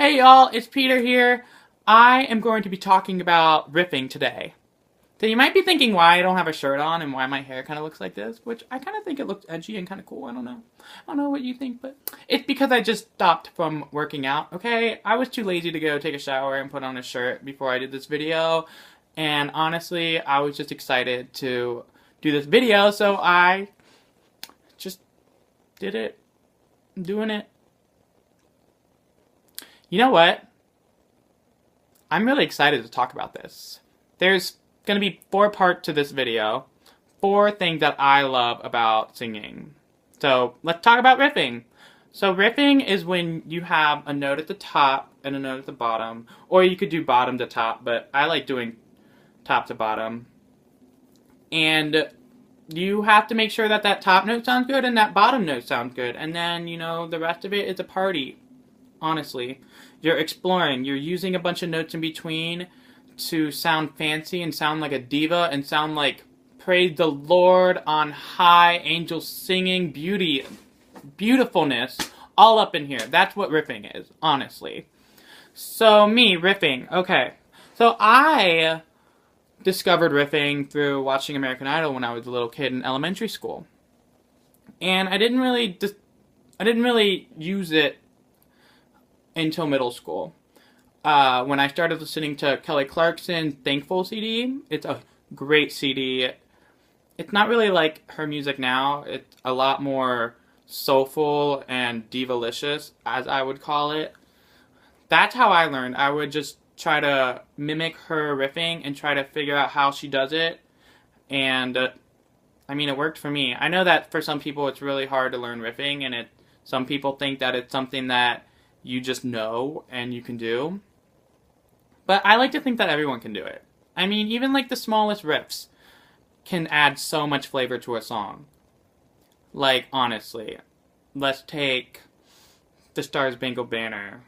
Hey y'all, it's Peter here. I am going to be talking about riffing today. So you might be thinking why I don't have a shirt on and why my hair kind of looks like this, which I kind of think it looks edgy and kind of cool. I don't know. I don't know what you think, but it's because I just stopped from working out, okay? I was too lazy to go take a shower and put on a shirt before I did this video. And honestly, I was just excited to do this video, so I just did it. I'm doing it. You know what? I'm really excited to talk about this. There's going to be 4 parts to this video. 4 things that I love about singing. So let's talk about riffing. So riffing is when you have a note at the top and a note at the bottom. Or you could do bottom to top, but I like doing top to bottom. And you have to make sure that that top note sounds good and that bottom note sounds good. And then, you know, the rest of it is a party. Honestly. You're exploring. You're using a bunch of notes in between to sound fancy and sound like a diva and sound like praise the Lord on high, angels singing, beauty, beautifulness, all up in here. That's what riffing is, honestly. So me, riffing. Okay. So I discovered riffing through watching American Idol when I was a little kid in elementary school. And I didn't really use it until middle school. When I started listening to Kelly Clarkson's Thankful CD, it's a great CD. It's not really like her music now. It's a lot more soulful and divalicious, as I would call it. That's how I learned. I would just try to mimic her riffing and try to figure out how she does it. And, I mean, it worked for me. I know that for some people it's really hard to learn riffing, and some people think that it's something that you just know and you can do. But I like to think that everyone can do it. I mean, even like the smallest riffs can add so much flavor to a song. Like, honestly, let's take the Star Spangled Banner,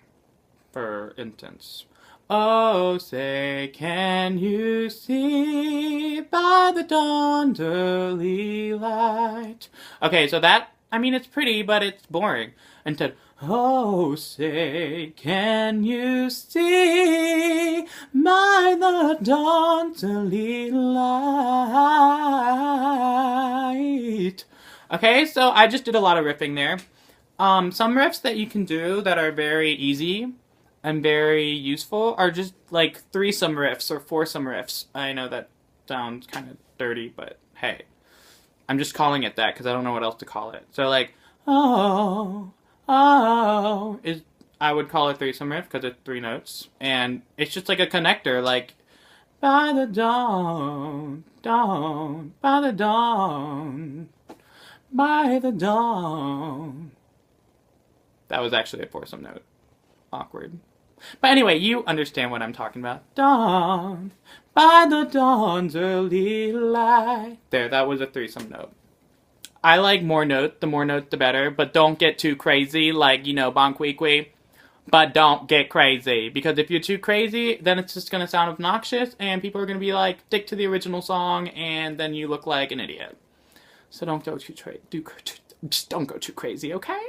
for instance. Oh, say, can you see by the dawn's early light? Okay, so that, I mean, it's pretty, but it's boring. Instead, oh, say, can you see by the dawn's early light? Okay, so I just did a lot of riffing there. Some riffs that you can do that are very easy and very useful are just like threesome riffs or foursome riffs. I know that sounds kind of dirty, but hey, I'm just calling it that because I don't know what else to call it. So like, oh, I would call it threesome riff because it's 3 notes, and it's just like a connector, like by the dawn, by the dawn, by the dawn. That was actually a foursome note. Awkward. But anyway, you understand what I'm talking about. Dawn, by the dawn's early light. There, that was a threesome note. I like more notes. The more notes, the better. But don't get too crazy, like, you know, bonquiqui. But don't get crazy. Because if you're too crazy, then it's just going to sound obnoxious. And people are going to be like, stick to the original song. And then you look like an idiot. So don't go too just don't go too crazy, okay?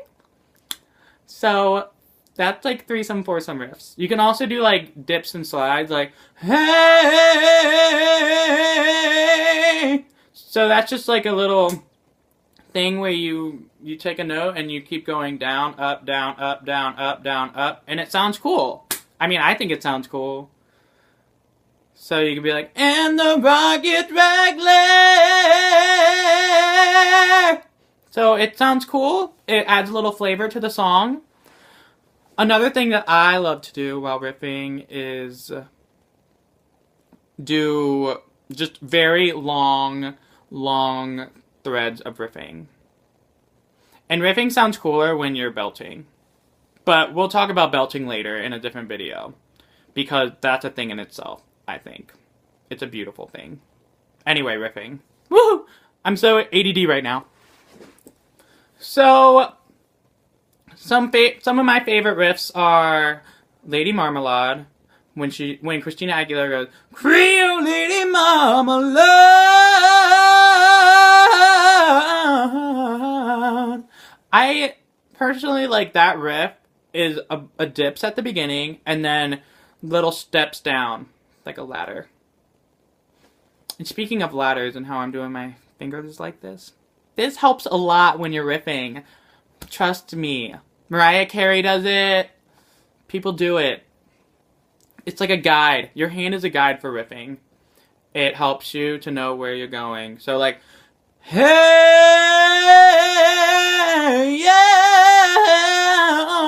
So that's like threesome, foursome riffs. You can also do like dips and slides, like, hey! So that's just like a little thing where you take a note and you keep going down, up, down, up, down, up, down, up, and it sounds cool. I mean, I think it sounds cool. So you can be like, and the rocket Wrangler. So it sounds cool. It adds a little flavor to the song. Another thing that I love to do while riffing is do just very long threads of riffing. And riffing sounds cooler when you're belting. But we'll talk about belting later in a different video. Because that's a thing in itself, I think. It's a beautiful thing. Anyway, riffing. Woohoo! I'm so ADD right now. So, some of my favorite riffs are Lady Marmalade, when Christina Aguilera goes, Creole Lady Marmalade. I personally like that riff is a dips at the beginning and then little steps down like a ladder. And speaking of ladders and how I'm doing my fingers like this helps a lot when you're riffing. Trust me. Mariah Carey does it. People do it. It's like a guide. Your hand is a guide for riffing. It helps you to know where you're going. So like, hey, yeah,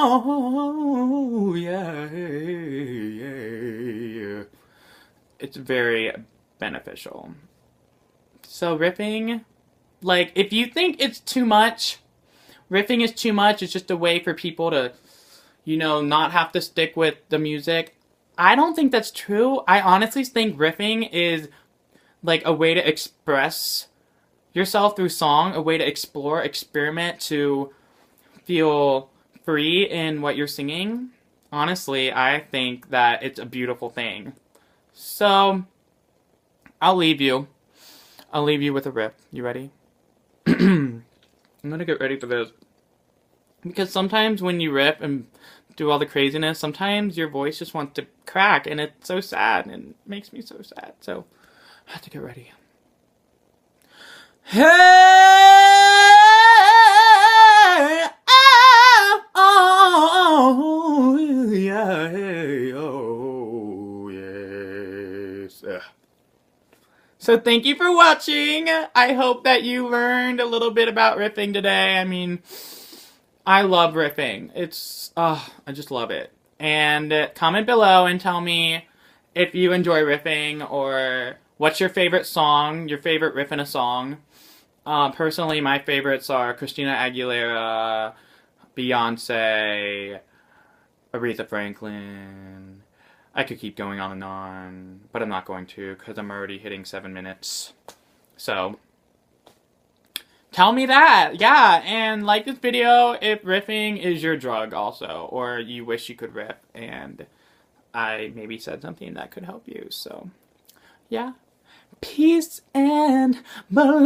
oh, yeah, yeah. It's very beneficial. So riffing, like, if you think it's too much, riffing is too much, it's just a way for people to, you know, not have to stick with the music. I don't think that's true. I honestly think riffing is like a way to express yourself through song, a way to explore, experiment, to feel free in what you're singing. Honestly, I think that it's a beautiful thing. So, I'll leave you. I'll leave you with a riff. You ready? I'm gonna get ready for this. Because sometimes when you riff and do all the craziness, sometimes your voice just wants to crack, and it's so sad, and it makes me so sad. So, I have to get ready. Hey, oh, yeah, hey, oh, yes. So thank you for watching. I hope that you learned a little bit about riffing today. I mean, I love riffing. I just love it. And comment below and tell me if you enjoy riffing, or what's your favorite song, your favorite riff in a song. Personally, my favorites are Christina Aguilera, Beyonce, Aretha Franklin. I could keep going on, but I'm not going to because I'm already hitting 7 minutes. So, tell me that, yeah, and like this video if riffing is your drug also, or you wish you could riff, and I maybe said something that could help you, so, yeah. Peace and blessings.